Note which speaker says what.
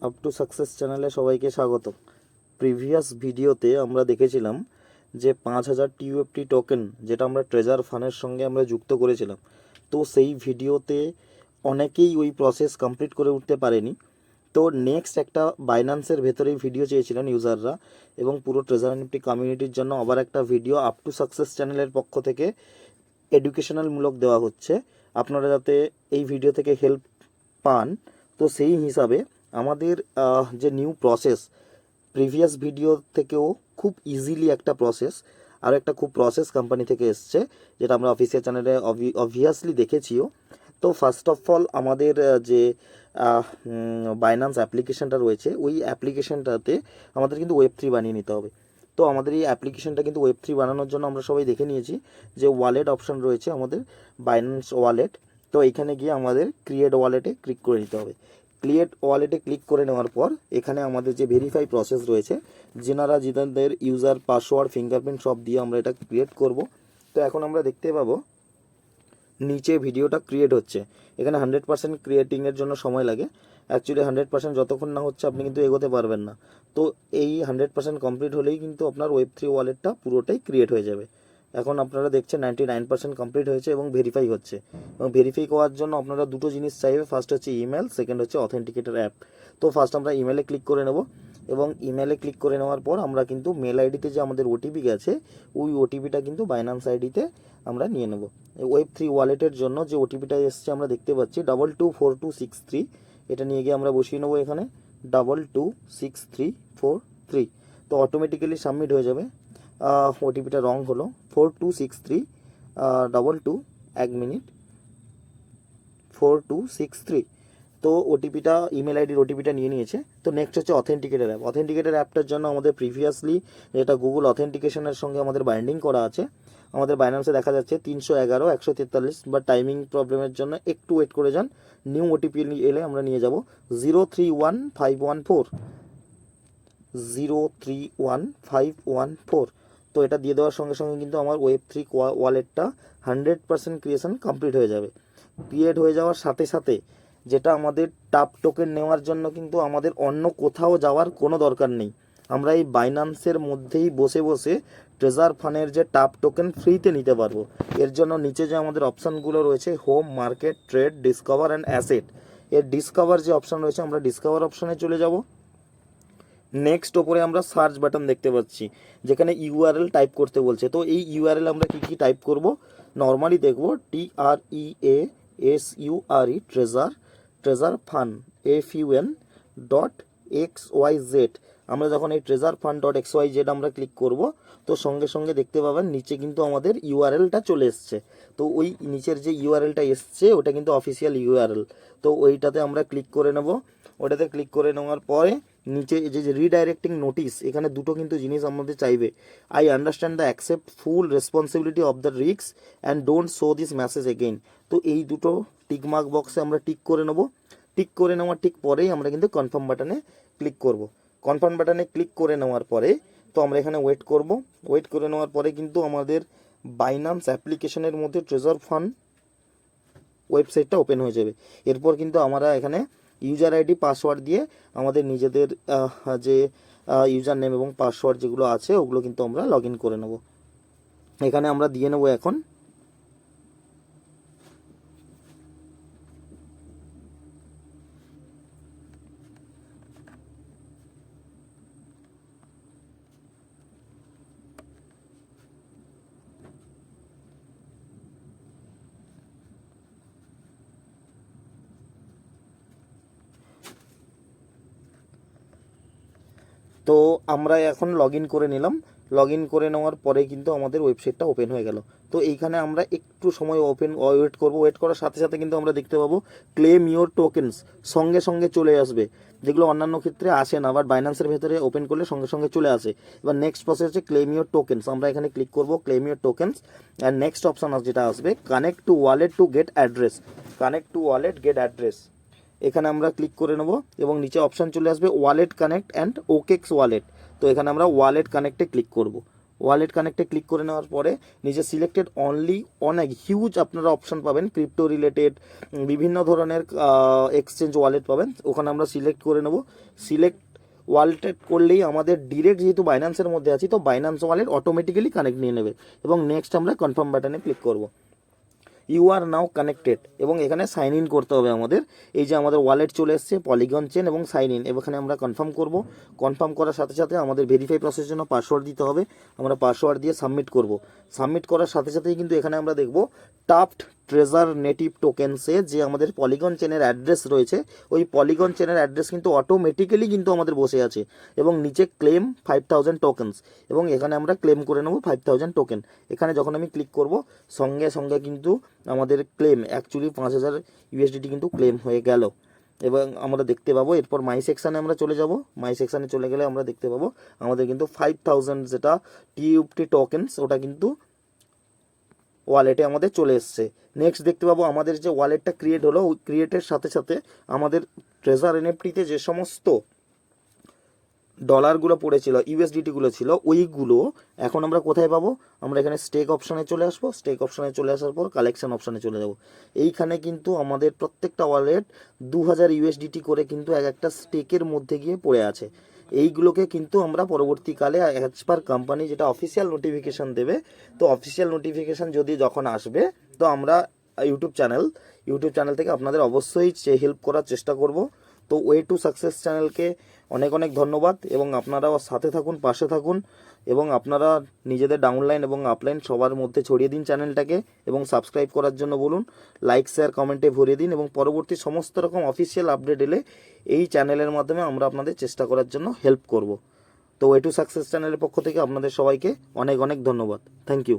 Speaker 1: Up to success চ্যানেলে সবাইকে স্বাগত। প্রিভিয়াস ভিডিওতে আমরা দেখেছিলাম যে 5000 টিউএফটি টোকেন যেটা আমরা ট্রেজার ফান্ডের সঙ্গে আমরা যুক্ত করেছিলাম। তো সেই ভিডিওতে অনেকেই ওই প্রসেস কমপ্লিট করে উঠতে পারেনি। তো নেক্সট একটা বাইন্যান্সের ভেতরেই ভিডিও চেয়েছিলেন ইউজাররা, এবং পুরো ট্রেজার নিফটি কমিউনিটির জন্য আবার একটা ভিডিও আপ টু সাকসেস চ্যানেলের পক্ষ থেকে এডুকেশনালমূলক দেওয়া হচ্ছে, আপনারা যাতে এই ভিডিও থেকে হেল্প পান। তো সেই হিসাবে আমাদের যে নিউ প্রসেস প্রিভিয়াস ভিডিও থেকেও খুব ইজিলি একটা প্রসেস, আর একটা খুব প্রসেস কোম্পানি থেকে এসছে, যেটা আমরা অফিসিয়াল চ্যানেলে অবভিয়াসলি দেখেছিও। তো ফার্স্ট অফ অল আমাদের যে বাইন্যান্স অ্যাপ্লিকেশনটা রয়েছে, ওই অ্যাপ্লিকেশনটাতে আমাদের কিন্তু ওয়েব3 বানিয়ে নিতে হবে। তো আমাদের এই অ্যাপ্লিকেশনটা কিন্তু ওয়েব3 বানানোর জন্য আমরা সবাই দেখে নিয়েছি যে ওয়ালেট অপশন রয়েছে আমাদের বাইন্যান্স ওয়ালেট। তো এইখানে গিয়ে আমাদের ক্রিয়েট ওয়ালেটে ক্লিক করে নিতে হবে। ক্রিয়েট ওয়ালেটে ক্লিক করে নেওয়ার পর এখানে আমাদের যে ভেরিফাই প্রসেস রয়েছে, যাদের ইউজার পাসওয়ার্ড ফিঙ্গারপ্রিন্ট সব দিয়ে আমরা এটা ক্রিয়েট করব। তো এখন আমরা দেখতে পাবো নিচে ভিডিওটা ক্রিয়েট হচ্ছে। এখানে 100% ক্রিয়েটিংয়ের জন্য সময় লাগে। অ্যাকচুয়ালি 100% যতক্ষণ না হচ্ছে আপনি কিন্তু এগোতে পারবেন না। তো এই 100% কমপ্লিট হলেই কিন্তু আপনার ওয়েব3 ওয়ালেটটা পুরোটাই ক্রিয়েট হয়ে যাবে। এখন আপনারা দেখছেন 99% কমপ্লিট হয়েছে এবং ভেরিফাই হচ্ছে। এবং ভেরিফাই করার জন্য আপনারা দুটো জিনিস চাইবে, ফার্স্ট হচ্ছে ইমেল, সেকেন্ড হচ্ছে অথেন্টিকেটর অ্যাপ। তো ফার্স্ট আমরা ইমেলে ক্লিক করে নেব, এবং ইমেলে ক্লিক করে নেওয়ার পর আমরা কিন্তু মেল আইডিতে যে আমাদের ওটিপি গেছে, ওই ওটিপিটা কিন্তু বাইন্যান্স আইডিতে আমরা নিয়ে নেব। ওয়েব3 ওয়ালেটের জন্য যে ওটিপিটা এসছে আমরা দেখতে পাচ্ছি 224263, এটা নিয়ে গিয়ে আমরা বসিয়ে নেবো এখানে 226343। তো অটোমেটিক্যালি সাবমিট হয়ে যাবে। ওটিপিটা রং হলো 4263 1 মিনিট 4263। তো ওটিপিটা ইমেল আইডির ওটিপিটা নিয়ে নিয়েছে। তো নেক্সট হচ্ছে অথেন্টিকেটার অ্যাপ। অথেন্টিকেটার অ্যাপটার জন্য আমাদের প্রিভিয়াসলি যেটা গুগল অথেন্টিকেশনের সঙ্গে আমাদের বাইন্ডিং করা আছে, আমাদের বাইন্যান্সে দেখা যাচ্ছে 311-143, বা টাইমিং প্রবলেমের জন্য একটু ওয়েট করে যান। নিউ ওটিপি এলে আমরা নিয়ে যাব 031514 031514। তো এটা দিয়ে দেওয়ার সঙ্গে সঙ্গে কিন্তু আমার ওয়েব3 ওয়ালেটটা 100% ক্রিয়েশন কমপ্লিট হয়ে যাবে। ক্রিয়েট হয়ে যাওয়ার সাথে সাথে যেটা আমাদের টাপ টোকেন নেওয়ার জন্য কিন্তু আমাদের অন্য কোথাও যাওয়ার কোনো দরকার নেই। আমরা এই বাইন্যান্সের মধ্যেই বসে বসে ট্রেজার ফান্ডের যে টাপ টোকেন ফ্রিতে নিতে পারবো। এর জন্য নিচে যে আমাদের অপশানগুলো রয়েছে, home, market, trade, discover and asset, এর ডিসকভার যে অপশান রয়েছে আমরা ডিসকভার অপশানে চলে যাব। নেক্সট ওপরে আমরা সার্চ বাটন দেখতে পাচ্ছি, যেখানে ইউআরএল টাইপ করতে বলছে। তো এই ইউআরএল আমরা কি টাইপ করব, নর্মালি দেখব TREASURE ট্রেজার ফান্ড FUN.XYZ। আমরা যখন এই ট্রেজার ফান্ড.XYZ আমরা ক্লিক করব, তো সঙ্গে সঙ্গে দেখতে পাবেন নিচে কিন্তু আমাদের ইউআরএলটা চলে এসছে। তো ওই নিচের যে ইউআরএলটা এসছে ওটা কিন্তু অফিসিয়াল ইউআরএল। তো ওইটাতে আমরা ক্লিক করে নেব। ওটাতে ক্লিক করে নেওয়ার পরে নিচে যে রিডাইরেক্টিং নোটিস, এখানে দুটো কিন্তু জিনিস আমাদের চাইবে। I understand the accept full responsibility of the risk and don't show this message again. তো এই দুটো টিকমার্ক বক্সে আমরা টিক করে নেব। টিক করে নেওয়ার ঠিক পরেই আমরা কিন্তু কনফার্ম বাটনে ক্লিক করব। কনফার্ম বাটনে ক্লিক করে নেওয়ার পরে তো আমরা এখানে ওয়েট করব। ওয়েট করে নেওয়ার পরে কিন্তু আমাদের বাইন্যান্স অ্যাপ্লিকেশনের মধ্যে ট্রেজার ফান্ড ওয়েবসাইটটা ওপেন হয়ে যাবে। এরপর কিন্তু আমরা এখানে ইউজার আইডি পাসওয়ার্ড দিয়ে আমাদের নিজেদের যে ইউজার নেম এবং পাসওয়ার্ড যেগুলো আছে ওগুলো কিন্তু আমরা লগ ইন করে নেব। এখানে আমরা দিয়ে নেব এখন। তো আমরা এখন লগ ইন করে নিলাম। লগ ইন করে নেওয়ার পরে কিন্তু আমাদের ওয়েবসাইটটা ওপেন হয়ে গেল। তো এইখানে আমরা একটু সময় ওয়েট করব। ওয়েট করার সাথে সাথে কিন্তু আমরা দেখতে পাবো ক্লেম ইওর টোকেন্স সঙ্গে সঙ্গে চলে আসবে, যেগুলো অন্যান্য ক্ষেত্রে আসে না, বাট বাইন্যান্সের ভেতরে ওপেন করলে সঙ্গে সঙ্গে চলে আসে। এবার নেক্সট প্রসেস হচ্ছে ক্লেম ইওর টোকেন্স। আমরা এখানে ক্লিক করব claim your tokens, and next option যেটা আসবে connect to wallet to get address. Connect to wallet get address, এখানে আমরা ক্লিক করে নেব এবং নিচে অপশান চলে আসবে wallet connect and OKX wallet. তো এখানে আমরা ওয়ালেট কানেক্টে ক্লিক করব। ওয়ালেট কানেক্টে ক্লিক করে নেওয়ার পরে নিজে সিলেক্টেড অনলি অনেক হিউজ আপনারা অপশান পাবেন, ক্রিপ্টো রিলেটেড বিভিন্ন ধরনের এক্সচেঞ্জ ওয়ালেট পাবেন, ওখানে আমরা সিলেক্ট করে নেব। সিলেক্ট ওয়ালেট করলেই আমাদের ডিরেক্ট যেহেতু বাইন্যান্সের মধ্যে আছি, তো বাইন্যান্স ওয়ালেট অটোমেটিক্যালি কানেক্ট নিয়ে নেবে এবং নেক্সট আমরা কনফার্ম বাটনে ক্লিক করব। ইউ আর নাও কানেক্টেড এবং এখানে সাইন ইন করতে হবে আমাদের। এই যে আমাদের ওয়ালেট চলে এসছে, পলিগন চেন এবং সাইন ইন, এখানে আমরা কনফার্ম করব। কনফার্ম করার সাথে সাথে আমাদের ভেরিফাই প্রসেসের জন্য পাসওয়ার্ড দিতে হবে, আমরা পাসওয়ার্ড দিয়ে সাবমিট করব। সাবমিট করার সাথে সাথেই কিন্তু এখানে আমরা দেখব টাফট ট্রেজার নেটিভ টোকেন্সে যে আমাদের পলিগন চেনের অ্যাড্রেস রয়েছে, ওই পলিগন চেনের অ্যাড্রেস কিন্তু অটোমেটিক্যালি কিন্তু আমাদের বসে আছে এবং নিচে ক্লেম 5000 টোকেন্স এবং এখানে আমরা ক্লেম করে নেব 5000 টোকেন। এখানে যখন আমি ক্লিক করব সঙ্গে সঙ্গে কিন্তু আমাদের ক্লেম অ্যাকচুয়ালি 5000 ইউএসডিটি কিন্তু ক্লেম হয়ে গেল এবং আমরা দেখতে পাবো। এরপর মাই সেকশানে আমরা চলে যাব। মাই সেকশানে চলে গেলে আমরা দেখতে পাবো আমাদের কিন্তু 5000 যেটা টিইউএফটি টোকেন্স ওটা কিন্তু ওয়ালেটে আমাদের চলে এসছে। নেক্সট দেখতে পাবো আমাদের যে ওয়ালেটটা ক্রিয়েট হলো, ওই ক্রিয়েটের সাথে সাথে আমাদের ট্রেজার এনএফটিতে যে সমস্ত ডলারগুলো পড়েছিল, ইউএসডিটিগুলো ছিল, ওইগুলো এখন আমরা কোথায় পাবো? আমরা এখানে স্টেক অপশানে চলে আসবো। স্টেক অপশানে চলে আসার পর কালেকশন অপশানে চলে যাব। এইখানে কিন্তু আমাদের প্রত্যেকটা ওয়ালেট 2000 ইউএসডিটি করে কিন্তু এক একটা স্টেকের মধ্যে গিয়ে পড়ে আছে। এইগুলোকে কিন্তু আমরা পরবর্তীকালে অ্যাজ পার কোম্পানি যেটা অফিসিয়াল নোটিফিকেশান দেবে, তো অফিসিয়াল নোটিফিকেশান যদি যখন আসবে তো আমরা ইউটিউব চ্যানেল থেকে আপনাদের অবশ্যই হেল্প করার চেষ্টা করব। তো ওয়ে টু সাকসেস চ্যানেলকে অনেক অনেক ধন্যবাদ এবং আপনারাও সাথে থাকুন, পাশে থাকুন এবং আপনারা নিজেদের ডাউনলাইন এবং আপলাইন সবার মধ্যে ছড়িয়ে দিন চ্যানেলটাকে এবং সাবস্ক্রাইব করার জন্য বলুন, লাইক শেয়ার কমেন্টে ভরিয়ে দিন এবং পরবর্তী সমস্ত রকম অফিসিয়াল আপডেট এলে এই চ্যানেলের মাধ্যমে আমরা আপনাদের চেষ্টা করার জন্য হেল্প করব। তো ওয়ে টু সাকসেস চ্যানেলের পক্ষ থেকে আপনাদের সবাইকে অনেক অনেক ধন্যবাদ। Thank you.